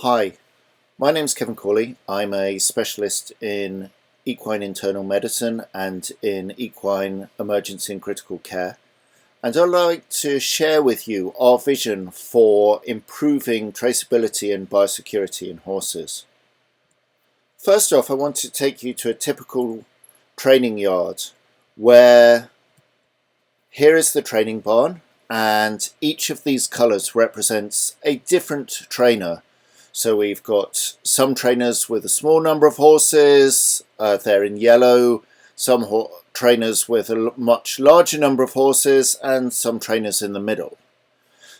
Hi, my name's Kevin Corley. I'm a specialist in equine internal medicine and in equine emergency and critical care. And I'd like to share with you our vision for improving traceability and biosecurity in horses. First off, I want to take you to a typical training yard where here is the training barn, and each of these colours represents a different trainer. So we've got some trainers with a small number of horses, they're in yellow, some trainers with a much larger number of horses, and some trainers in the middle.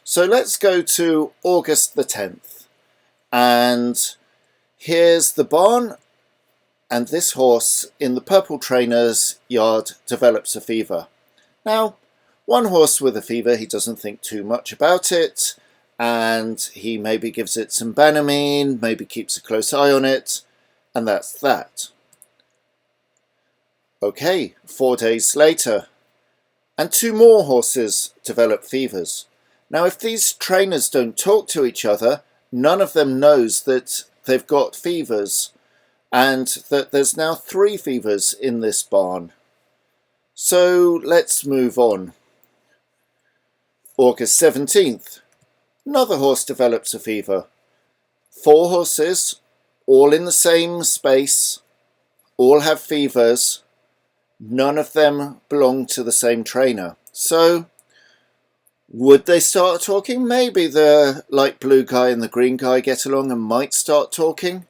So let's go to August the 10th, and here's the barn, and this horse in the purple trainer's yard develops a fever. Now, one horse with a fever, he doesn't think too much about it, and he maybe gives it some Banamine, maybe keeps a close eye on it, and that's that. Okay, 4 days later, and two more horses develop fevers. Now, if these trainers don't talk to each other, none of them knows that they've got fevers, and that there's now 3 fevers in this barn. So let's move on. August 17th. Another horse develops a fever. 4 horses, all in the same space, all have fevers. None of them belong to the same trainer. So, would they start talking? Maybe the light blue guy and the green guy get along and might start talking,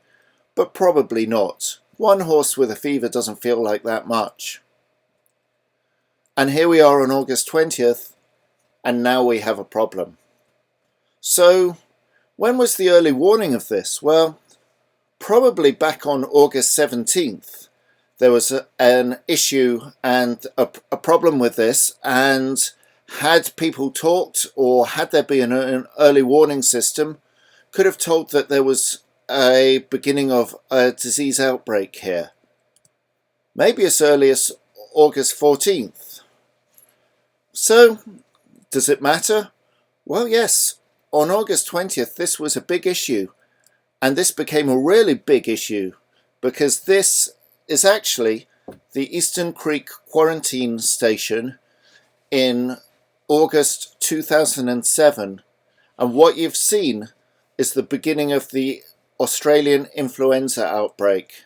but probably not. One horse with a fever doesn't feel like that much. And here we are on August 20th, and now we have a problem. So, when was the early warning of this? Well, probably back on August 17th. There was an issue and a problem with this, and had people talked, or had there been an early warning system, could have told that there was a beginning of a disease outbreak here. Maybe as early as August 14th. So, does it matter? Well, yes. On August 20th, this was a big issue, and this became a really big issue because this is actually the Eastern Creek Quarantine Station in August 2007, and what you've seen is the beginning of the Australian influenza outbreak.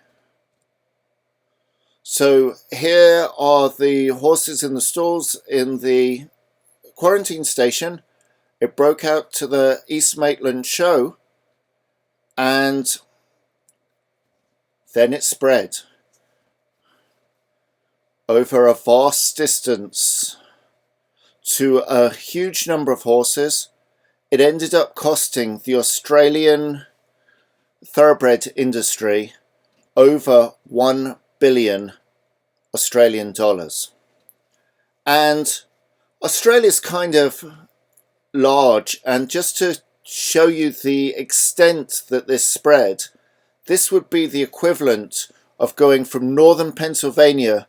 So here are the horses in the stalls in the quarantine station. It broke out to the East Maitland show, and then it spread over a vast distance to a huge number of horses. It ended up costing the Australian thoroughbred industry over 1 billion Australian dollars. And Australia's kind of large, and just to show you the extent that this spread, this would be the equivalent of going from northern Pennsylvania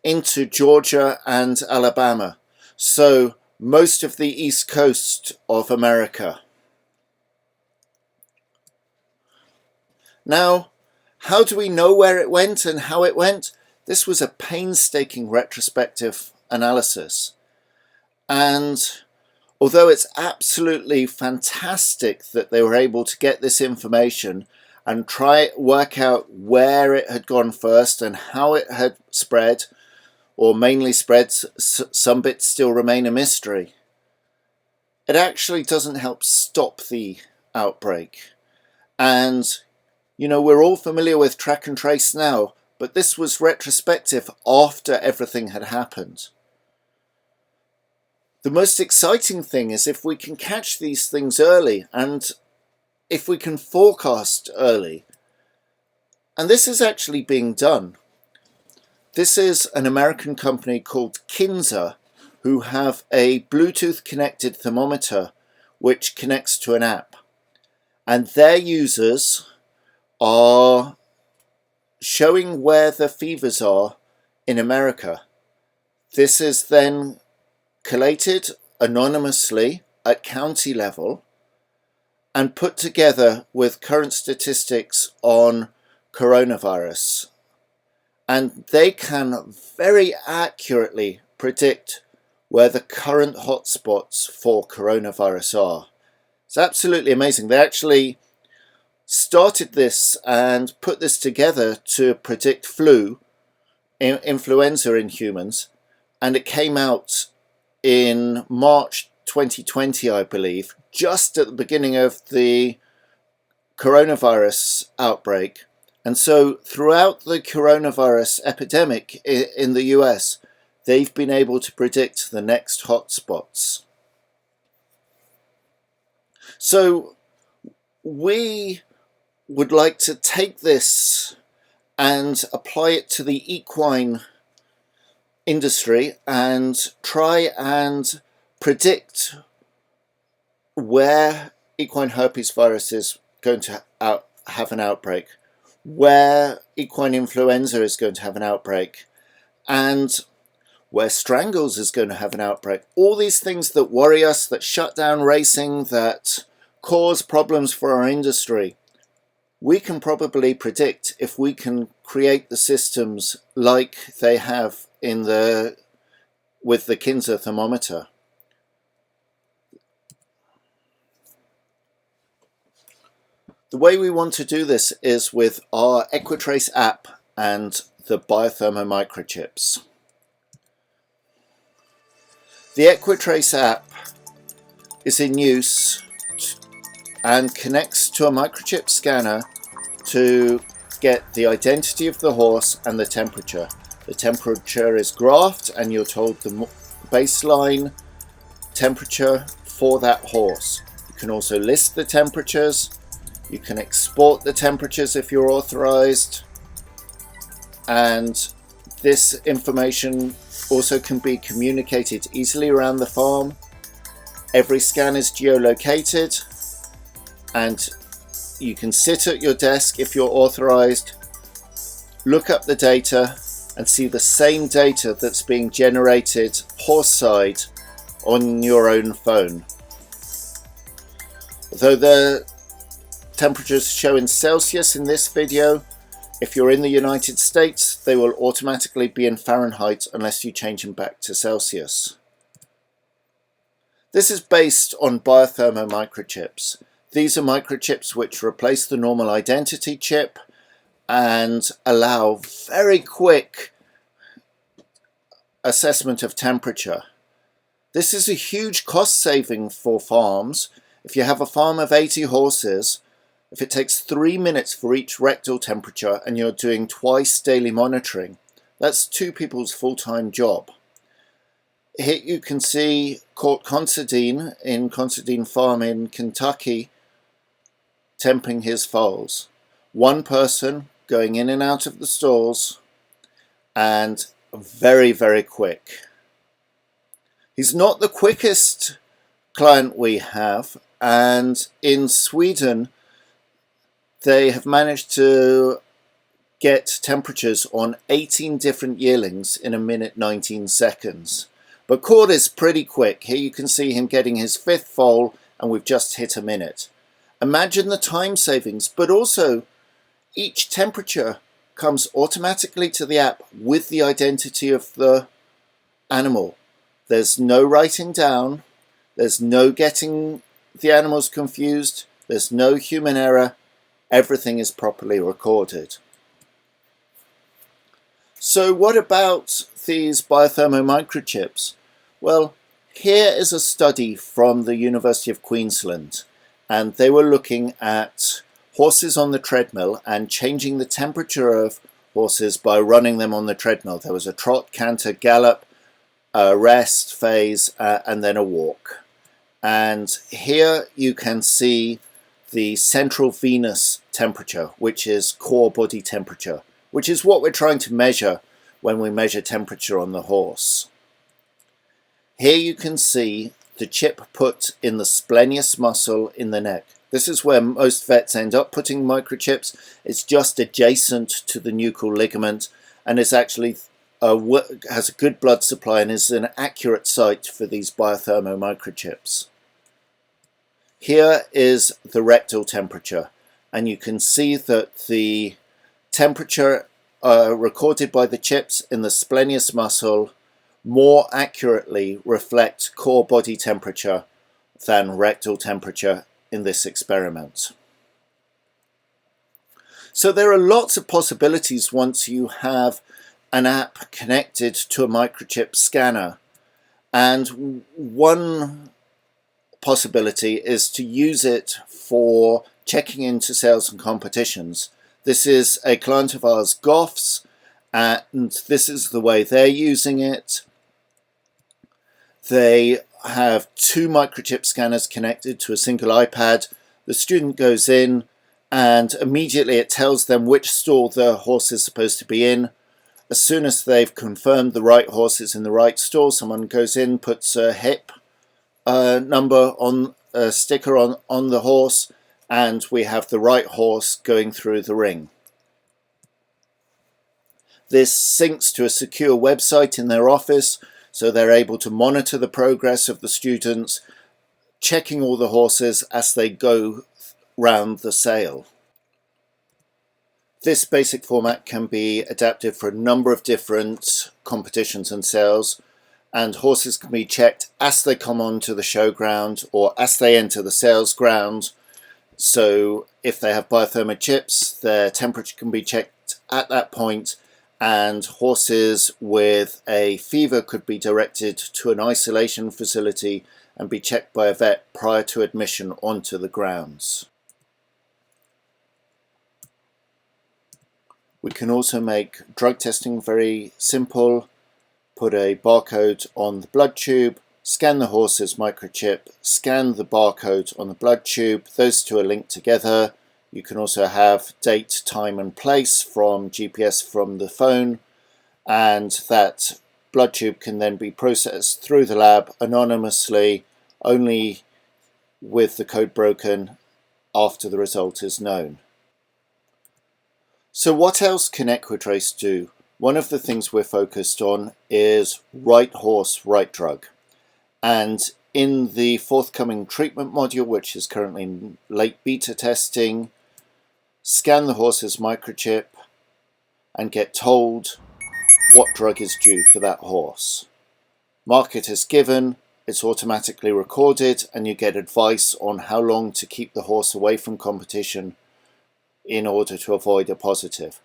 into Georgia and Alabama, so most of the east coast of America. Now, how do we know where it went and how it went? This was a painstaking retrospective analysis, and although it's absolutely fantastic that they were able to get this information and work out where it had gone first and how it had spread, or mainly spread, some bits still remain a mystery, it actually doesn't help stop the outbreak. And, you know, we're all familiar with track and trace now, but this was retrospective after everything had happened. The most exciting thing is if we can catch these things early and if we can forecast early. And this is actually being done. This is an American company called Kinza, who have a Bluetooth connected thermometer which connects to an app. And their users are showing where the fevers are in America. This is then collated anonymously at county level, and put together with current statistics on coronavirus. And they can very accurately predict where the current hotspots for coronavirus are. It's absolutely amazing. They actually started this and put this together to predict influenza in humans, and it came out in March 2020, I believe, just at the beginning of the coronavirus outbreak. And so throughout the coronavirus epidemic in the US, they've been able to predict the next hotspots. So we would like to take this and apply it to the equine industry and try and predict where equine herpes virus is going to have an outbreak, where equine influenza is going to have an outbreak, and where strangles is going to have an outbreak. All these things that worry us, that shut down racing, that cause problems for our industry, we can probably predict if we can create the systems like they have with the Kinza thermometer. The way we want to do this is with our EquiTrace app and the Biothermo Microchips. The EquiTrace app is in use and connects to a microchip scanner to get the identity of the horse and the temperature. The temperature is graphed and you're told the baseline temperature for that horse. You can also list the temperatures. You can export the temperatures if you're authorized. And this information also can be communicated easily around the farm. Every scan is geolocated, and you can sit at your desk if you're authorized, look up the data and see the same data that's being generated horse side on your own phone. Although the temperatures show in Celsius in this video, if you're in the United States, they will automatically be in Fahrenheit unless you change them back to Celsius. This is based on Biothermo Microchips. These are microchips which replace the normal identity chip and allow very quick assessment of temperature. This is a huge cost saving for farms. If you have a farm of 80 horses, if it takes 3 minutes for each rectal temperature and you're doing twice daily monitoring, that's 2 people's full-time job. Here you can see Court Considine in Considine Farm in Kentucky temping his foals. 1 person going in and out of the stalls, and very, very quick. He's not the quickest client we have, and in Sweden they have managed to get temperatures on 18 different yearlings in 1:19 seconds. But Cord is pretty quick. Here you can see him getting his 5th foal, and we've just hit a minute. Imagine the time savings, but also each temperature comes automatically to the app with the identity of the animal. There's no writing down, there's no getting the animals confused, there's no human error, everything is properly recorded. So what about these Biothermo Microchips? Well, here is a study from the University of Queensland, and they were looking at horses on the treadmill and changing the temperature of horses by running them on the treadmill. There was a trot, canter, gallop, a rest phase, and then a walk. And here you can see the central venous temperature, which is core body temperature, which is what we're trying to measure when we measure temperature on the horse. Here you can see the chip put in the splenius muscle in the neck. This is where most vets end up putting microchips. It's just adjacent to the nuchal ligament, and it's actually has a good blood supply and is an accurate site for these Biothermo Microchips. Here is the rectal temperature, and you can see that the temperature recorded by the chips in the splenius muscle more accurately reflect core body temperature than rectal temperature in this experiment. So there are lots of possibilities once you have an app connected to a microchip scanner, and one possibility is to use it for checking into sales and competitions. This is a client of ours, Goths, and this is the way they're using it. They have 2 microchip scanners connected to a single iPad. The student goes in and immediately it tells them which stall the horse is supposed to be in. As soon as they've confirmed the right horse is in the right stall, someone goes in, puts a hip number on a sticker on the horse, and we have the right horse going through the ring. This syncs to a secure website in their office, so they're able to monitor the progress of the students, checking all the horses as they go round the sale. This basic format can be adapted for a number of different competitions and sales, and horses can be checked as they come onto the showground or as they enter the sales ground. So if they have Biothermo chips, their temperature can be checked at that point, and horses with a fever could be directed to an isolation facility and be checked by a vet prior to admission onto the grounds. We can also make drug testing very simple. Put a barcode on the blood tube, scan the horse's microchip, scan the barcode on the blood tube. Those two are linked together. You can also have date, time and place from GPS from the phone, and that blood tube can then be processed through the lab anonymously, only with the code broken after the result is known. So what else can EquiTrace do? One of the things we're focused on is right horse, right drug. And in the forthcoming treatment module, which is currently in late beta testing, scan the horse's microchip and get told what drug is due for that horse. Market is given, it's automatically recorded, and you get advice on how long to keep the horse away from competition in order to avoid a positive.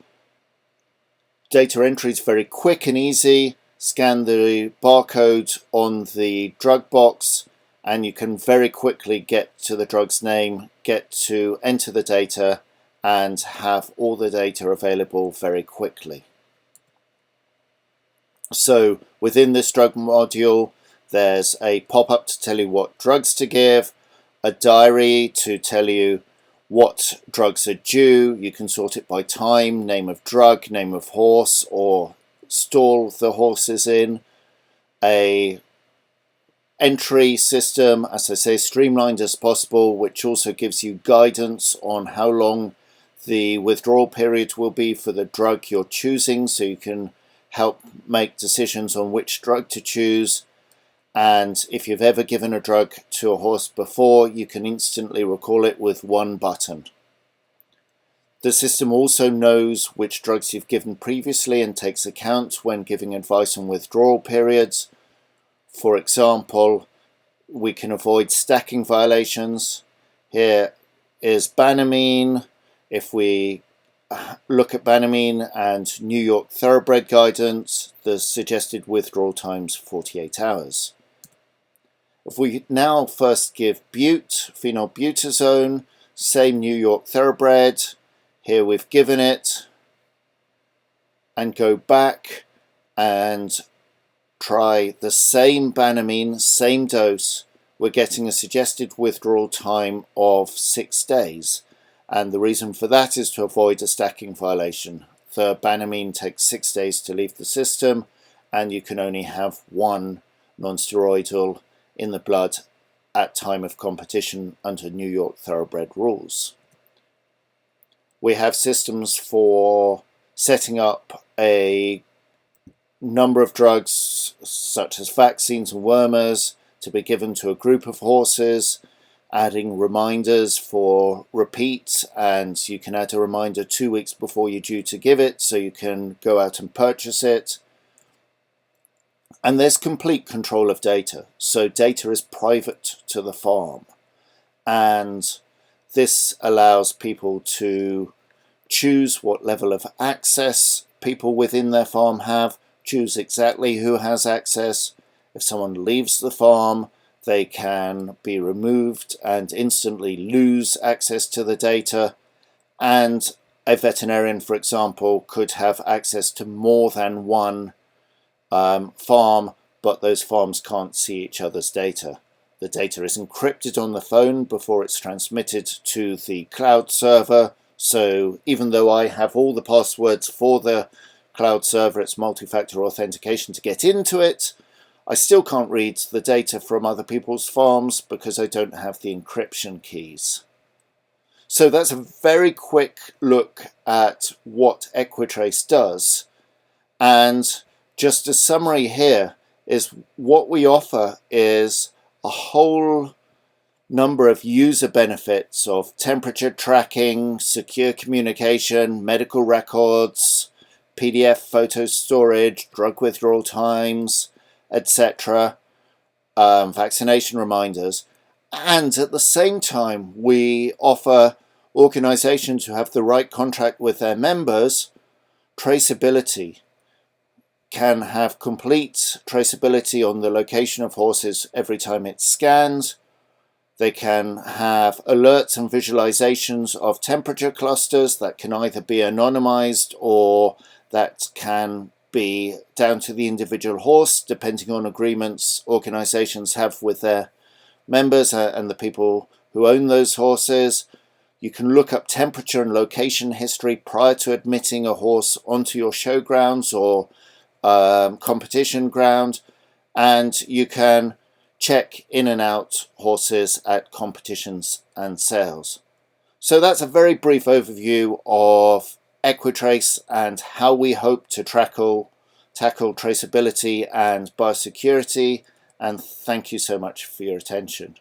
Data entry is very quick and easy. Scan the barcode on the drug box and you can very quickly get to the drug's name, get to enter the data and have all the data available very quickly. So within this drug module, there's a pop-up to tell you what drugs to give, a diary to tell you what drugs are due. You can sort it by time, name of drug, name of horse, or stall the horse is in. A entry system, as I say, streamlined as possible, which also gives you guidance on how long the withdrawal period will be for the drug you're choosing, so you can help make decisions on which drug to choose. And if you've ever given a drug to a horse before, you can instantly recall it with one button. The system also knows which drugs you've given previously and takes account when giving advice on withdrawal periods. For example, we can avoid stacking violations. Here is Banamine. If we look at Banamine and New York Thoroughbred guidance, the suggested withdrawal time's 48 hours. If we now first give bute, phenylbutazone, same New York Thoroughbred, here we've given it, and go back and try the same Banamine, same dose, we're getting a suggested withdrawal time of 6 days. And the reason for that is to avoid a stacking violation. The Banamine takes 6 days to leave the system, and you can only have one non-steroidal in the blood at time of competition under New York Thoroughbred rules. We have systems for setting up a number of drugs such as vaccines and wormers to be given to a group of horses. adding reminders for repeat, and you can add a reminder 2 weeks before you're due to give it, so you can go out and purchase it. And there's complete control of data, so data is private to the farm, and this allows people to choose what level of access people within their farm have, choose exactly who has access. If someone leaves the farm, they can be removed and instantly lose access to the data. And a veterinarian, for example, could have access to more than one farm, but those farms can't see each other's data. The data is encrypted on the phone before it's transmitted to the cloud server. So even though I have all the passwords for the cloud server, it's multi-factor authentication to get into it, I still can't read the data from other people's farms because I don't have the encryption keys. So that's a very quick look at what EquiTrace does. And just a summary here is what we offer is a whole number of user benefits of temperature tracking, secure communication, medical records, PDF photo storage, drug withdrawal times, etc., vaccination reminders. And at the same time, we offer organizations who have the right contract with their members traceability. Can have complete traceability on the location of horses every time it's scanned. They can have alerts and visualizations of temperature clusters that can either be anonymized or that can be down to the individual horse, depending on agreements organizations have with their members and the people who own those horses. You can look up temperature and location history prior to admitting a horse onto your showgrounds or competition ground, and you can check in and out horses at competitions and sales. So that's a very brief overview of EquiTrace and how we hope to tackle traceability and biosecurity, and thank you so much for your attention.